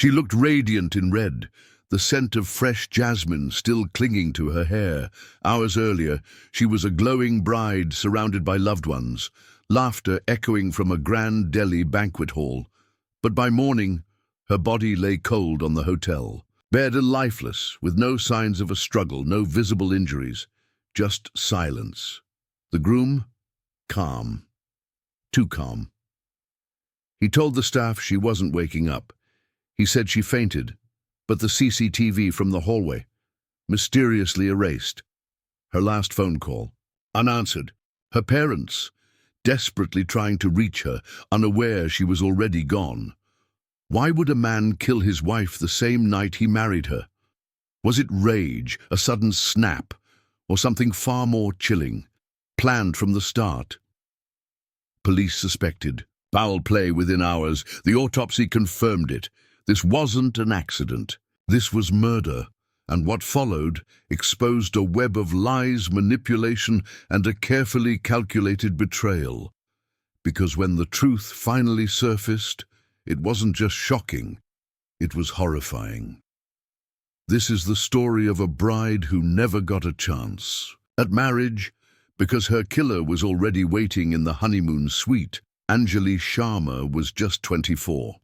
She looked radiant in red, the scent of fresh jasmine still clinging to her hair. Hours earlier, she was a glowing bride surrounded by loved ones, laughter echoing from a grand Delhi banquet hall. But by morning, her body lay cold on the hotel, bared and lifeless, with no signs of a struggle, no visible injuries, just silence. The groom, calm, too calm. He told the staff she wasn't waking up. He said she fainted, but the CCTV from the hallway, mysteriously erased. Her last phone call, unanswered. Her parents, desperately trying to reach her, unaware she was already gone. Why would a man kill his wife the same night he married her? Was it rage, a sudden snap, or something far more chilling, planned from the start? Police suspected. Foul play within hours. The autopsy confirmed it. This wasn't an accident. This was murder, and what followed exposed a web of lies, manipulation, and a carefully calculated betrayal. Because when the truth finally surfaced, it wasn't just shocking, it was horrifying. This is the story of a bride who never got a chance at marriage because her killer was already waiting in the honeymoon suite. Anjali Sharma was just 24.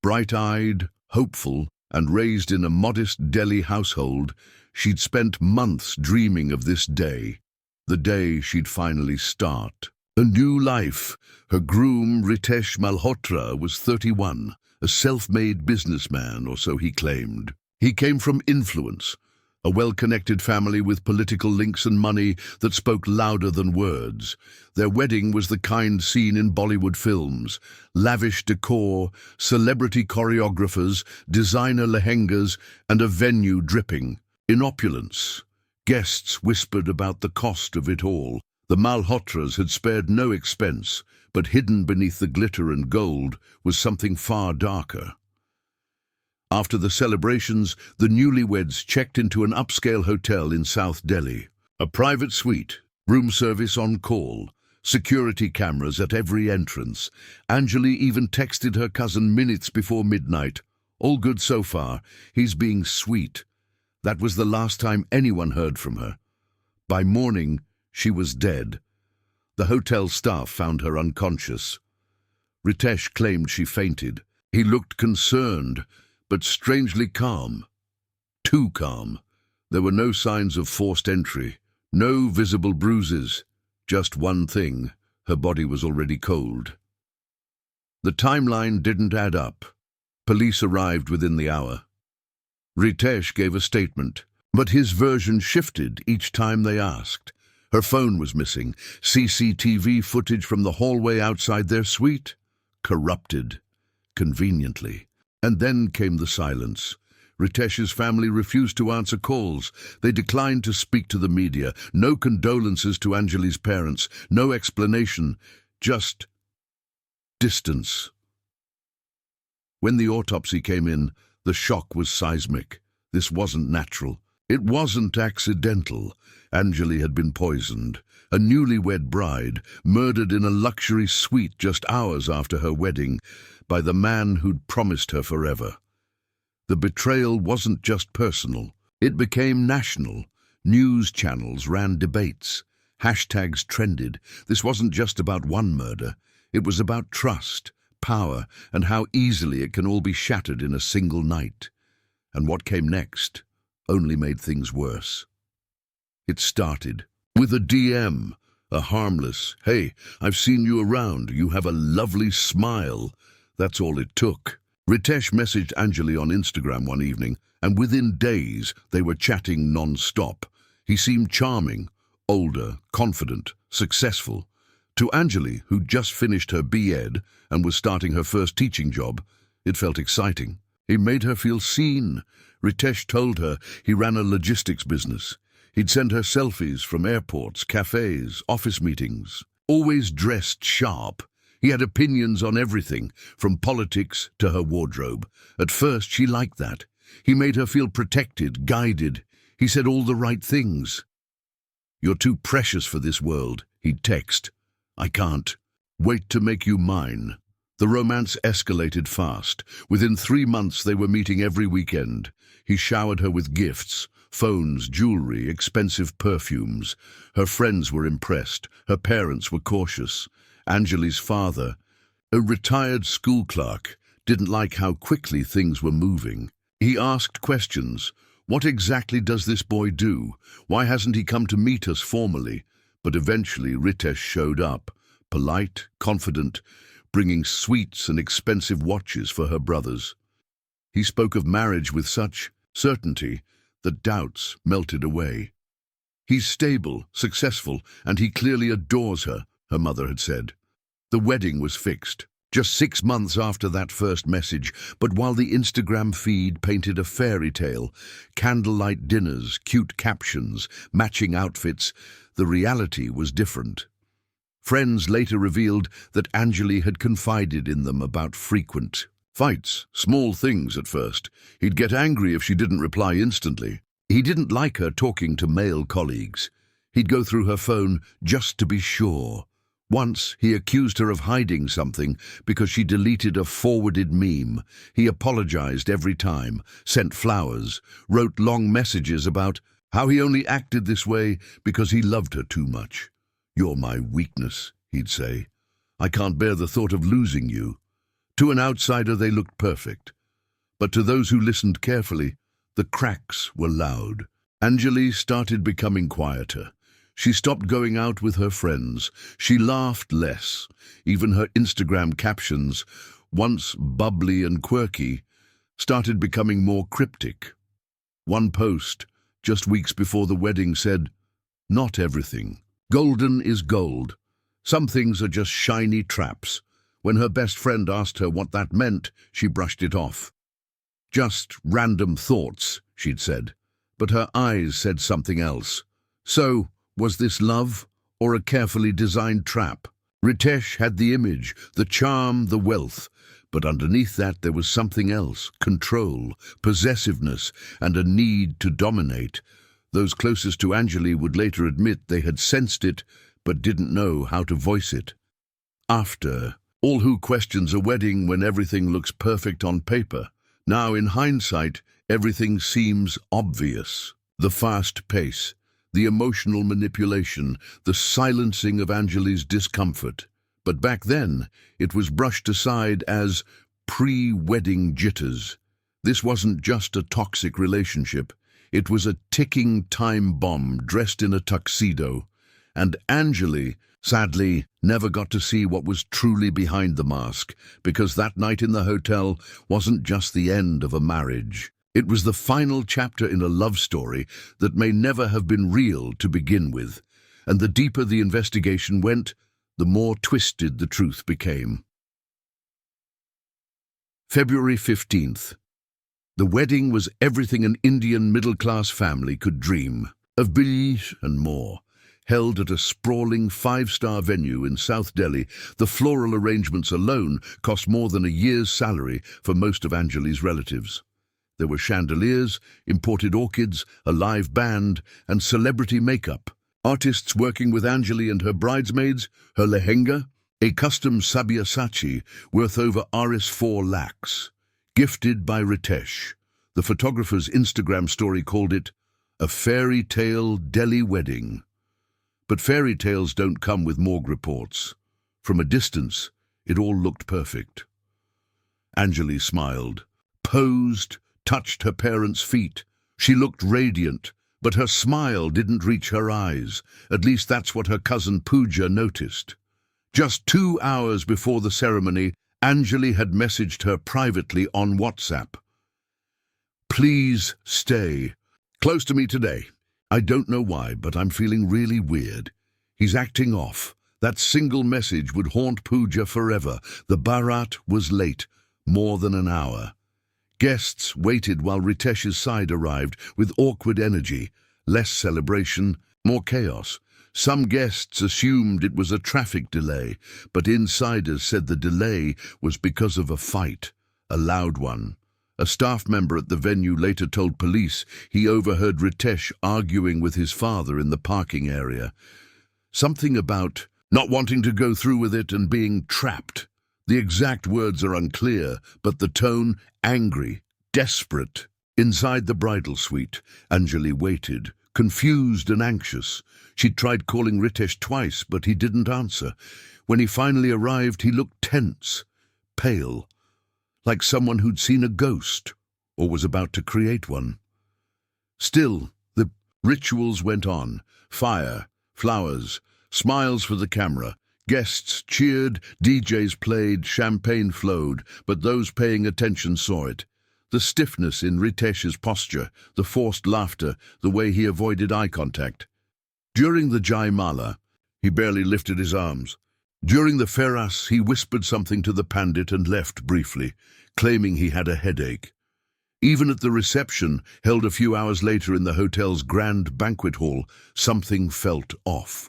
Bright-eyed, hopeful, and raised in a modest Delhi household, she'd spent months dreaming of this day, the day she'd finally start a new life. Her groom, Ritesh Malhotra, was 31, a self-made businessman, or so he claimed. He came from influence, a well-connected family with political links and money that spoke louder than words. Their wedding was the kind seen in Bollywood films: lavish decor, celebrity choreographers, designer lehengas, and a venue dripping in opulence. Guests whispered about the cost of it all. The Malhotras had spared no expense, but hidden beneath the glitter and gold was something far darker. After the celebrations, the newlyweds checked into an upscale hotel in South Delhi. A private suite, room service on call, security cameras at every entrance. Anjali even texted her cousin minutes before midnight. All good so far. He's being sweet. That was the last time anyone heard from her. By morning, she was dead. The hotel staff found her unconscious. Ritesh claimed she fainted. He looked concerned, but strangely calm. Too calm. There were no signs of forced entry, no visible bruises. Just one thing: her body was already cold. The timeline didn't add up. Police arrived within the hour. Ritesh gave a statement, but his version shifted each time they asked. Her phone was missing. CCTV footage from the hallway outside their suite? Corrupted. Conveniently. And then came the silence. Ritesh's family refused to answer calls. They declined to speak to the media. No condolences to Anjali's parents. No explanation. Just distance. When the autopsy came in, the shock was seismic. This wasn't natural. It wasn't accidental. Anjali had been poisoned. A newlywed bride, murdered in a luxury suite just hours after her wedding, by the man who'd promised her forever. The betrayal wasn't just personal. It became national. News channels ran debates. Hashtags trended. This wasn't just about one murder. It was about trust, power, and how easily it can all be shattered in a single night. And what came next only made things worse. It started with a DM, a harmless, "Hey, I've seen you around. You have a lovely smile." That's all it took. Ritesh messaged Anjali on Instagram one evening, and within days they were chatting non-stop. He seemed charming, older, confident, successful. To Anjali, who'd just finished her B.Ed and was starting her first teaching job, it felt exciting. He made her feel seen. Ritesh told her he ran a logistics business. He'd send her selfies from airports, cafes, office meetings, always dressed sharp. He had opinions on everything, from politics to her wardrobe. At first, she liked that. He made her feel protected, guided. He said all the right things. "You're too precious for this world," he'd text. "I can't. Wait to make you mine." The romance escalated fast. Within 3 months they were meeting every weekend. He showered her with gifts, phones, jewelry, expensive perfumes. Her friends were impressed. Her parents were cautious. Anjali's father, a retired school clerk, didn't like how quickly things were moving. He asked questions. What exactly does this boy do? Why hasn't he come to meet us formally? But eventually Ritesh showed up, polite, confident, bringing sweets and expensive watches for her brothers. He spoke of marriage with such certainty that doubts melted away. He's stable, successful, and he clearly adores her, her mother had said. The wedding was fixed, just 6 months after that first message, but while the Instagram feed painted a fairy tale, candlelight dinners, cute captions, matching outfits, the reality was different. Friends later revealed that Anjali had confided in them about frequent fights, small things at first. He'd get angry if she didn't reply instantly. He didn't like her talking to male colleagues. He'd go through her phone just to be sure. Once, he accused her of hiding something because she deleted a forwarded meme. He apologized every time, sent flowers, wrote long messages about how he only acted this way because he loved her too much. "You're my weakness," he'd say. "I can't bear the thought of losing you." To an outsider, they looked perfect. But to those who listened carefully, the cracks were loud. Anjali started becoming quieter. She stopped going out with her friends. She laughed less. Even her Instagram captions, once bubbly and quirky, started becoming more cryptic. One post, just weeks before the wedding, said, "Not everything. Golden is gold. Some things are just shiny traps." When her best friend asked her what that meant, she brushed it off. "Just random thoughts," she'd said. But her eyes said something else. So, was this love or a carefully designed trap? Ritesh had the image, the charm, the wealth, but underneath that there was something else: control, possessiveness, and a need to dominate. Those closest to Anjali would later admit they had sensed it, but didn't know how to voice it. After all, who questions a wedding when everything looks perfect on paper? Now, in hindsight, everything seems obvious. The fast pace, the emotional manipulation, the silencing of Anjali's discomfort. But back then, it was brushed aside as pre-wedding jitters. This wasn't just a toxic relationship. It was a ticking time bomb dressed in a tuxedo. And Anjali, sadly, never got to see what was truly behind the mask, because that night in the hotel wasn't just the end of a marriage. It was the final chapter in a love story that may never have been real to begin with. And the deeper the investigation went, the more twisted the truth became. February 15th. The wedding was everything an Indian middle-class family could dream of, beach and more. Held at a sprawling 5-star venue in South Delhi, the floral arrangements alone cost more than a year's salary for most of Anjali's relatives. There were chandeliers, imported orchids, a live band, and celebrity makeup. Artists working with Anjali and her bridesmaids, her lehenga, a custom sabyasachi worth over Rs 4 lakhs, gifted by Ritesh. The photographer's Instagram story called it a fairy tale Delhi wedding. But fairy tales don't come with morgue reports. From a distance, it all looked perfect. Anjali smiled, posed, touched her parents' feet. She looked radiant, but her smile didn't reach her eyes. At least that's what her cousin Pooja noticed. Just 2 hours before the ceremony, Anjali had messaged her privately on WhatsApp. "Please stay close to me today. I don't know why, but I'm feeling really weird." He's acting off. That single message would haunt Pooja forever. The Bharat was late, more than an hour. Guests waited while Ritesh's side arrived with awkward energy. Less celebration, more chaos. Some guests assumed it was a traffic delay, but insiders said the delay was because of a fight, a loud one. A staff member at the venue later told police he overheard Ritesh arguing with his father in the parking area. Something about not wanting to go through with it and being trapped. The exact words are unclear, but the tone angry, desperate. Inside the bridal suite, Anjali waited, confused and anxious. She'd tried calling Ritesh twice, but he didn't answer. When he finally arrived, he looked tense, pale, like someone who'd seen a ghost or was about to create one. Still, the rituals went on. Fire, flowers, smiles for the camera. Guests cheered, DJs played, champagne flowed, but those paying attention saw it. The stiffness in Ritesh's posture, the forced laughter, the way he avoided eye contact. During the Jai Mala, he barely lifted his arms. During the Feras, he whispered something to the Pandit and left briefly, claiming he had a headache. Even at the reception, held a few hours later in the hotel's grand banquet hall, something felt off.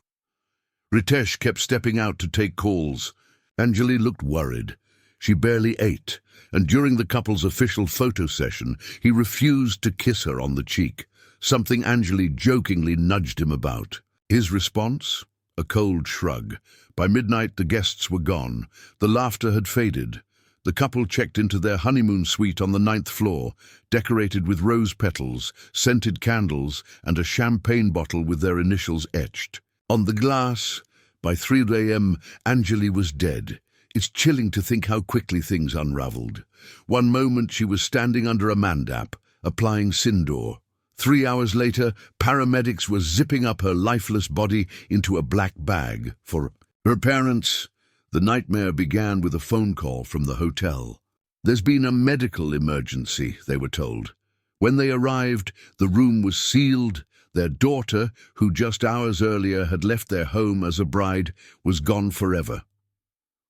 Ritesh kept stepping out to take calls. Anjali looked worried. She barely ate, and during the couple's official photo session, he refused to kiss her on the cheek, something Anjali jokingly nudged him about. His response? A cold shrug. By midnight, the guests were gone. The laughter had faded. The couple checked into their honeymoon suite on the 9th floor, decorated with rose petals, scented candles, and a champagne bottle with their initials etched. On the glass, by 3 a.m., Anjali was dead. It's chilling to think how quickly things unraveled. One moment she was standing under a mandap, applying Sindoor. 3 hours later, paramedics were zipping up her lifeless body into a black bag. For her parents, the nightmare began with a phone call from the hotel. There's been a medical emergency, they were told. When they arrived, the room was sealed. Their daughter, who just hours earlier had left their home as a bride, was gone forever.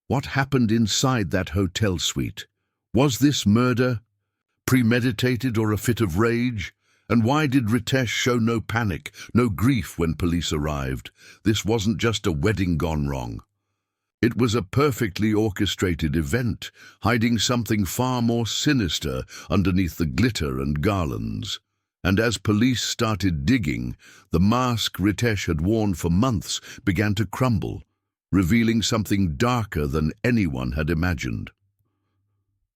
What happened inside that hotel suite? Was this murder? Premeditated or a fit of rage? And why did Ritesh show no panic, no grief when police arrived? This wasn't just a wedding gone wrong. It was a perfectly orchestrated event, hiding something far more sinister underneath the glitter and garlands. And as police started digging, the mask Ritesh had worn for months began to crumble, revealing something darker than anyone had imagined.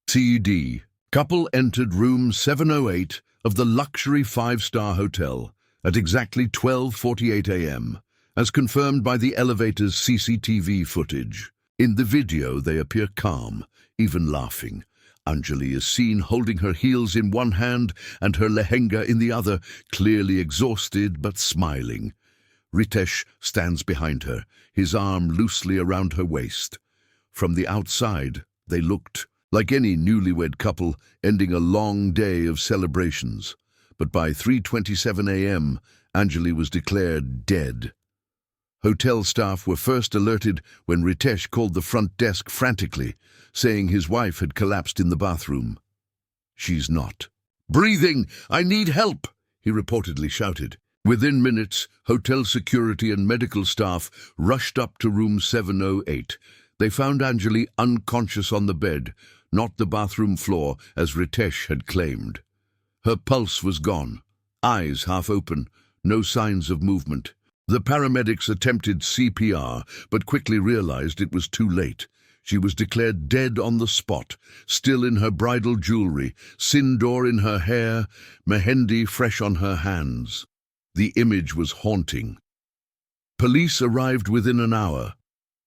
CD. Couple entered room 708 of the luxury 5-star hotel at exactly 12:48 a.m., as confirmed by the elevator's CCTV footage. In the video, they appear calm, even laughing. Anjali is seen holding her heels in one hand and her lehenga in the other, clearly exhausted but smiling. Ritesh stands behind her, his arm loosely around her waist. From the outside, they looked like any newlywed couple ending a long day of celebrations. But by 3:27 a.m., Anjali was declared dead. Hotel staff were first alerted when Ritesh called the front desk frantically, saying his wife had collapsed in the bathroom. "She's not breathing! I need help!" he reportedly shouted. Within minutes, hotel security and medical staff rushed up to room 708. They found Anjali unconscious on the bed, not the bathroom floor, as Ritesh had claimed. Her pulse was gone, eyes half open, no signs of movement. The paramedics attempted CPR, but quickly realized it was too late. She was declared dead on the spot, still in her bridal jewelry, sindoor in her hair, mehendi fresh on her hands. The image was haunting. Police arrived within an hour.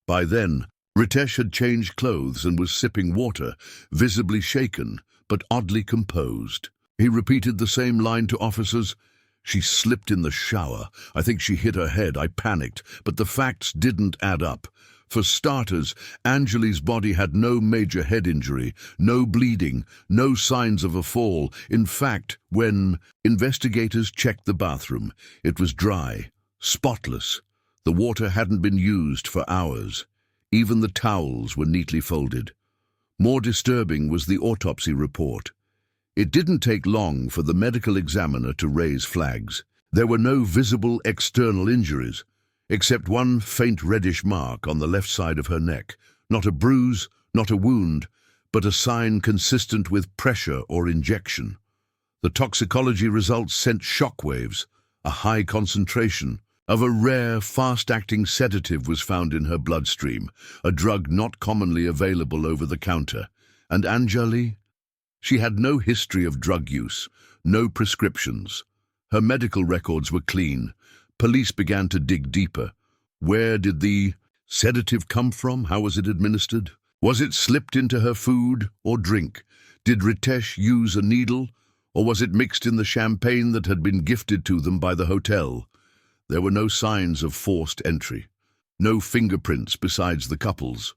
By then, Ritesh had changed clothes and was sipping water, visibly shaken, but oddly composed. He repeated the same line to officers. "She slipped in the shower. I think she hit her head. I panicked, but the facts didn't add up. For starters, Anjali's body had no major head injury, no bleeding, no signs of a fall. In fact, when investigators checked the bathroom, it was dry, spotless. The water hadn't been used for hours. Even the towels were neatly folded. More disturbing was the autopsy report. It didn't take long for the medical examiner to raise flags. There were no visible external injuries, except one faint reddish mark on the left side of her neck. Not a bruise, not a wound, but a sign consistent with pressure or injection. The toxicology results sent shockwaves, a high concentration, of a rare, fast-acting sedative was found in her bloodstream, a drug not commonly available over the counter. And Anjali? She had no history of drug use, no prescriptions. Her medical records were clean. Police began to dig deeper. Where did the sedative come from? How was it administered? Was it slipped into her food or drink? Did Ritesh use a needle? Or was it mixed in the champagne that had been gifted to them by the hotel? There were no signs of forced entry. No fingerprints besides the couple's.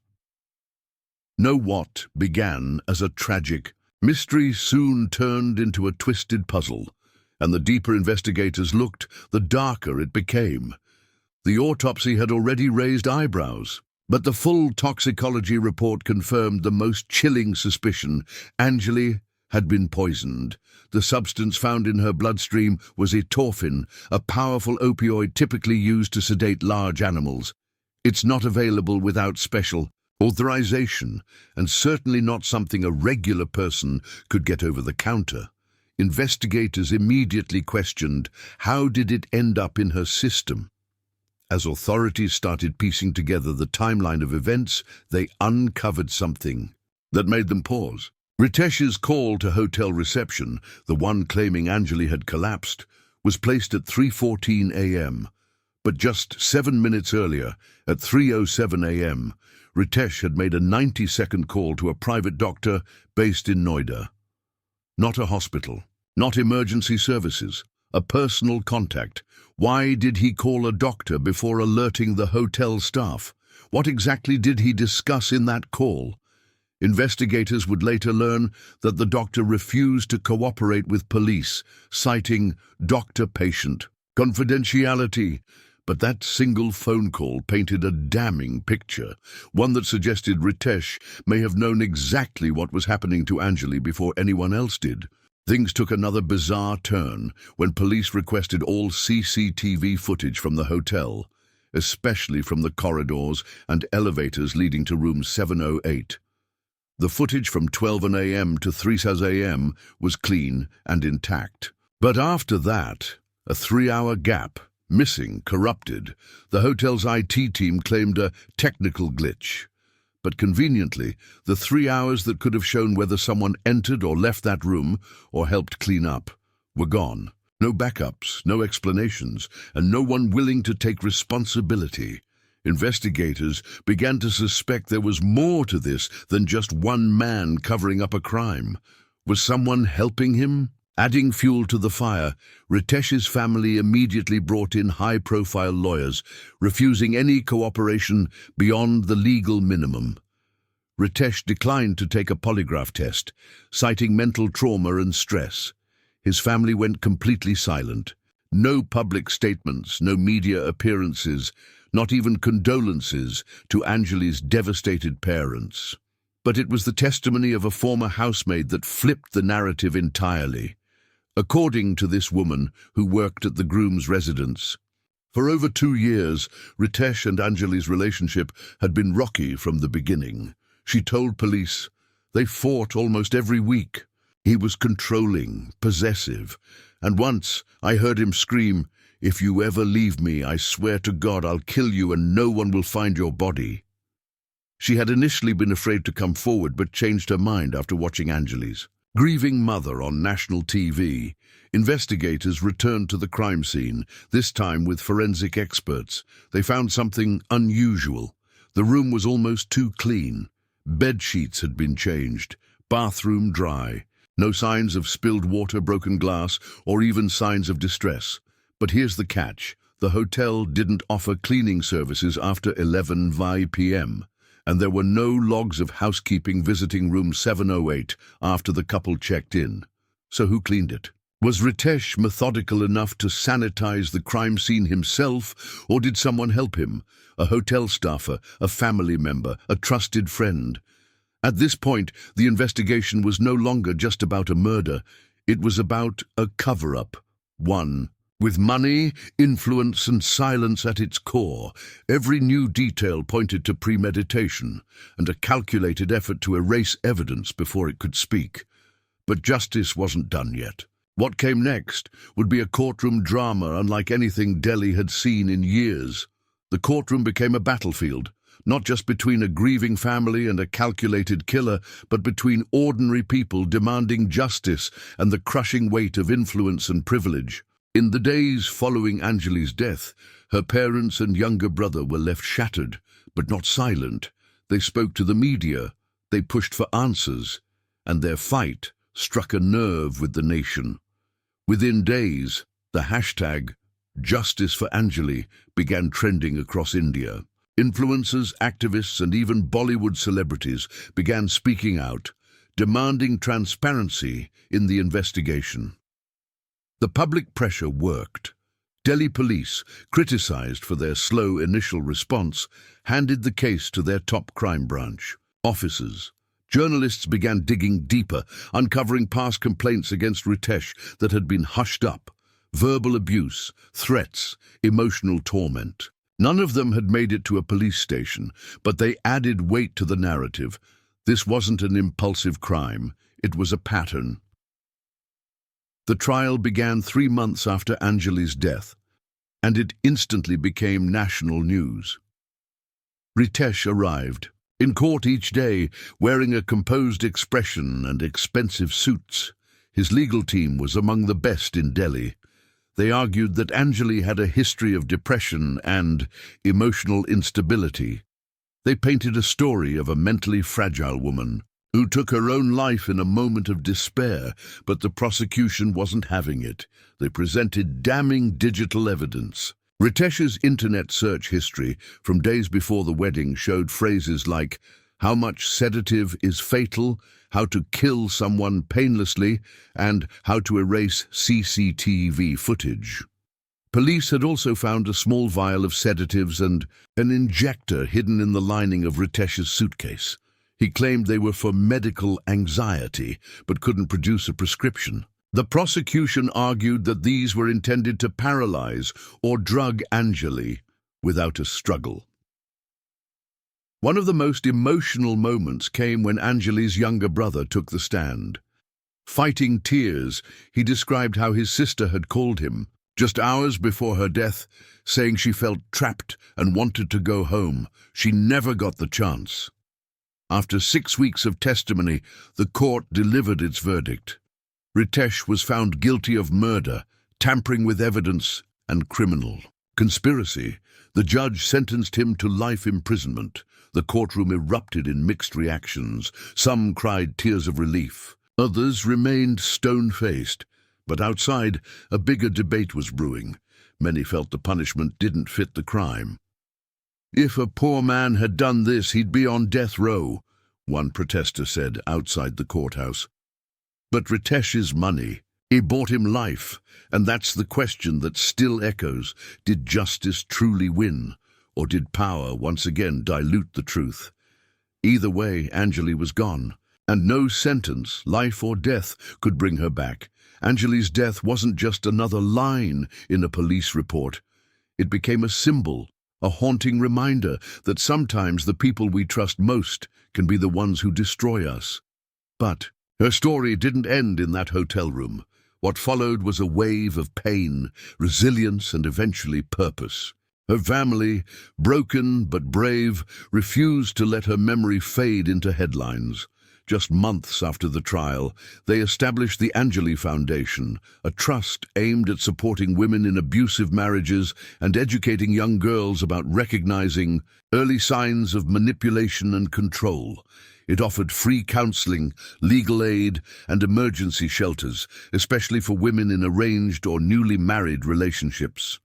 No what began as a tragic mystery soon turned into a twisted puzzle, and the deeper investigators looked, the darker it became. The autopsy had already raised eyebrows, but the full toxicology report confirmed the most chilling suspicion. Anjali had been poisoned. The substance found in her bloodstream was etorphine, a powerful opioid typically used to sedate large animals. It's not available without special authorization, and certainly not something a regular person could get over the counter. Investigators immediately questioned, how did it end up in her system? As authorities started piecing together the timeline of events, they uncovered something that made them pause. Ritesh's call to hotel reception, the one claiming Anjali had collapsed, was placed at 3:14 a.m. But just 7 minutes earlier, at 3:07 a.m., Ritesh had made a 90-second call to a private doctor based in Noida. Not a hospital, not emergency services, a personal contact. Why did he call a doctor before alerting the hotel staff? What exactly did he discuss in that call? Investigators would later learn that the doctor refused to cooperate with police, citing doctor-patient confidentiality. But that single phone call painted a damning picture, one that suggested Ritesh may have known exactly what was happening to Anjali before anyone else did. Things took another bizarre turn when police requested all CCTV footage from the hotel, especially from the corridors and elevators leading to room 708. The footage from 12 a.m. to 3 a.m. was clean and intact. But after that, a 3-hour gap, missing, corrupted. The hotel's IT team claimed a technical glitch. But conveniently, the 3 hours that could have shown whether someone entered or left that room or helped clean up were gone. No backups, no explanations, and no one willing to take responsibility. Investigators began to suspect there was more to this than just one man covering up a crime. Was someone helping him? Adding fuel to the fire, Ritesh's family immediately brought in high-profile lawyers, refusing any cooperation beyond the legal minimum. Ritesh declined to take a polygraph test, citing mental trauma and stress. His family went completely silent. No public statements, no media appearances, not even condolences to Anjali's devastated parents. But it was the testimony of a former housemaid that flipped the narrative entirely. According to this woman, who worked at the Groom's residence, for over 2 years, Ritesh and Anjali's relationship had been rocky from the beginning. She told police they fought almost every week. He was controlling, possessive, and once I heard him scream, "If you ever leave me, I swear to God I'll kill you and no one will find your body." She had initially been afraid to come forward but changed her mind after watching Anjali's grieving mother on national TV. Investigators returned to the crime scene, this time with forensic experts. They found something unusual. The room was almost too clean. Bed sheets had been changed, bathroom dry. No signs of spilled water, broken glass, or even signs of distress. But here's the catch. The hotel didn't offer cleaning services after 11 p.m. and there were no logs of housekeeping visiting room 708 after the couple checked in. So who cleaned it? Was Ritesh methodical enough to sanitize the crime scene himself, or did someone help him? A hotel staffer, a family member, a trusted friend? At this point, the investigation was no longer just about a murder. It was about a cover-up. One with money, influence, and silence at its core. Every new detail pointed to premeditation and a calculated effort to erase evidence before it could speak. But justice wasn't done yet. What came next would be a courtroom drama unlike anything Delhi had seen in years. The courtroom became a battlefield, not just between a grieving family and a calculated killer, but between ordinary people demanding justice and the crushing weight of influence and privilege. In the days following Anjali's death, her parents and younger brother were left shattered, but not silent. They spoke to the media, they pushed for answers, and their fight struck a nerve with the nation. Within days, the hashtag Justice for Anjali began trending across India. Influencers, activists, and even Bollywood celebrities began speaking out, demanding transparency in the investigation. The public pressure worked. Delhi police, criticized for their slow initial response, handed the case to their top crime branch. Officers, journalists began digging deeper, uncovering past complaints against Ritesh that had been hushed up. Verbal abuse, threats, emotional torment. None of them had made it to a police station, but they added weight to the narrative. This wasn't an impulsive crime, it was a pattern. The trial began 3 months after Anjali's death, and it instantly became national news. Ritesh arrived, in court each day, wearing a composed expression and expensive suits. His legal team was among the best in Delhi. They argued that Anjali had a history of depression and emotional instability. They painted a story of a mentally fragile woman who took her own life in a moment of despair, but the prosecution wasn't having it. They presented damning digital evidence. Ritesh's internet search history from days before the wedding showed phrases like, "How much sedative is fatal?" "How to kill someone painlessly," and "How to erase CCTV footage." Police had also found a small vial of sedatives and an injector hidden in the lining of Ritesh's suitcase. He claimed they were for medical anxiety, but couldn't produce a prescription. The prosecution argued that these were intended to paralyze or drug Anjali without a struggle. One of the most emotional moments came when Anjali's younger brother took the stand. Fighting tears, he described how his sister had called him, just hours before her death, saying she felt trapped and wanted to go home. She never got the chance. After 6 weeks of testimony, the court delivered its verdict. Ritesh was found guilty of murder, tampering with evidence, and criminal conspiracy. The judge sentenced him to life imprisonment. The courtroom erupted in mixed reactions. Some cried tears of relief. Others remained stone-faced. But outside, a bigger debate was brewing. Many felt the punishment didn't fit the crime. "If a poor man had done this, he'd be on death row," one protester said outside the courthouse. But Ritesh's money, he bought him life, and that's the question that still echoes. Did justice truly win? Or did power once again dilute the truth? Either way, Anjali was gone, and no sentence, life or death, could bring her back. Anjali's death wasn't just another line in a police report. It became a symbol, a haunting reminder that sometimes the people we trust most can be the ones who destroy us. But her story didn't end in that hotel room. What followed was a wave of pain, resilience, and eventually purpose. Her family, broken but brave, refused to let her memory fade into headlines. Just months after the trial, they established the Anjali Foundation, a trust aimed at supporting women in abusive marriages and educating young girls about recognizing early signs of manipulation and control. It offered free counseling, legal aid, and emergency shelters, especially for women in arranged or newly married relationships.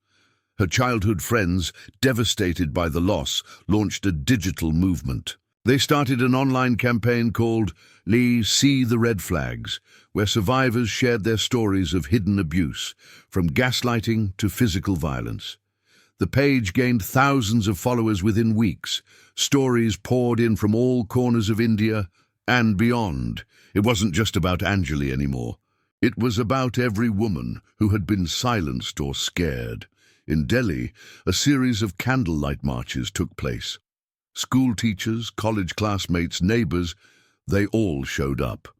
Her childhood friends, devastated by the loss, launched a digital movement. They started an online campaign called See the Red Flags, where survivors shared their stories of hidden abuse, from gaslighting to physical violence. The page gained thousands of followers within weeks. Stories poured in from all corners of India and beyond. It wasn't just about Anjali anymore. It was about every woman who had been silenced or scared. In Delhi, a series of candlelight marches took place. School teachers, college classmates, neighbors, they all showed up.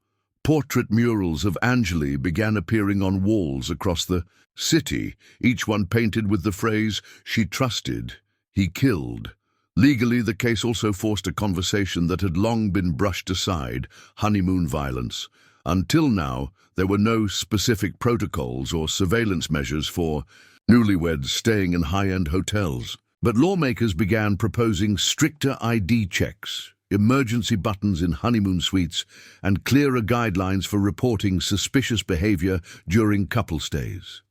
Portrait murals of Anjali began appearing on walls across the city, each one painted with the phrase, "She trusted, he killed." Legally, the case also forced a conversation that had long been brushed aside: honeymoon violence. Until now, there were no specific protocols or surveillance measures for newlyweds staying in high-end hotels. But lawmakers began proposing stricter ID checks, emergency buttons in honeymoon suites, and clearer guidelines for reporting suspicious behavior during couple stays.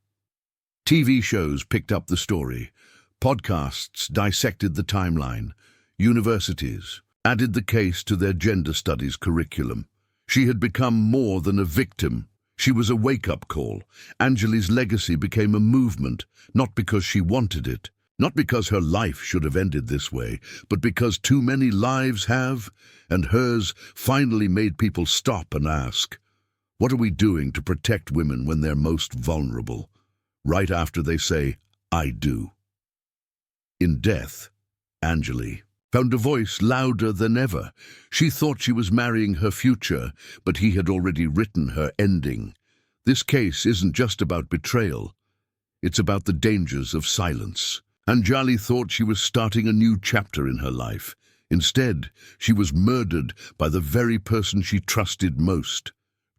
TV shows picked up the story. Podcasts dissected the timeline. Universities added the case to their gender studies curriculum. She had become more than a victim. She was a wake-up call. Anjali's legacy became a movement, not because she wanted it, not because her life should have ended this way, but because too many lives have, and hers finally made people stop and ask, what are we doing to protect women when they're most vulnerable? Right after they say, I do. In death, Anjali found a voice louder than ever. She thought she was marrying her future, but he had already written her ending. This case isn't just about betrayal. It's about the dangers of silence. Anjali thought she was starting a new chapter in her life. Instead, she was murdered by the very person she trusted most.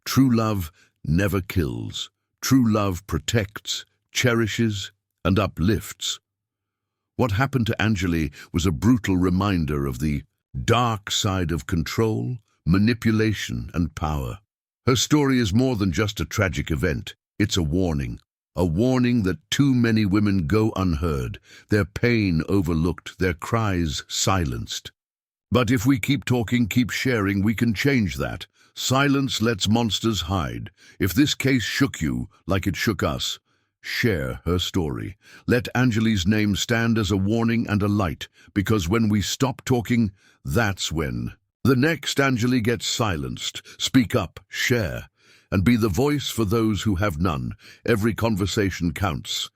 True love never kills. True love protects, cherishes, and uplifts. What happened to Anjali was a brutal reminder of the dark side of control, manipulation, and power. Her story is more than just a tragic event. It's a warning that too many women go unheard, their pain overlooked, their cries silenced. But if we keep talking, keep sharing, we can change that. Silence lets monsters hide. If this case shook you like it shook us, share her story. Let Anjali's name stand as a warning and a light, because when we stop talking, that's when the next Anjali gets silenced. Speak up, share, and be the voice for those who have none. Every conversation counts.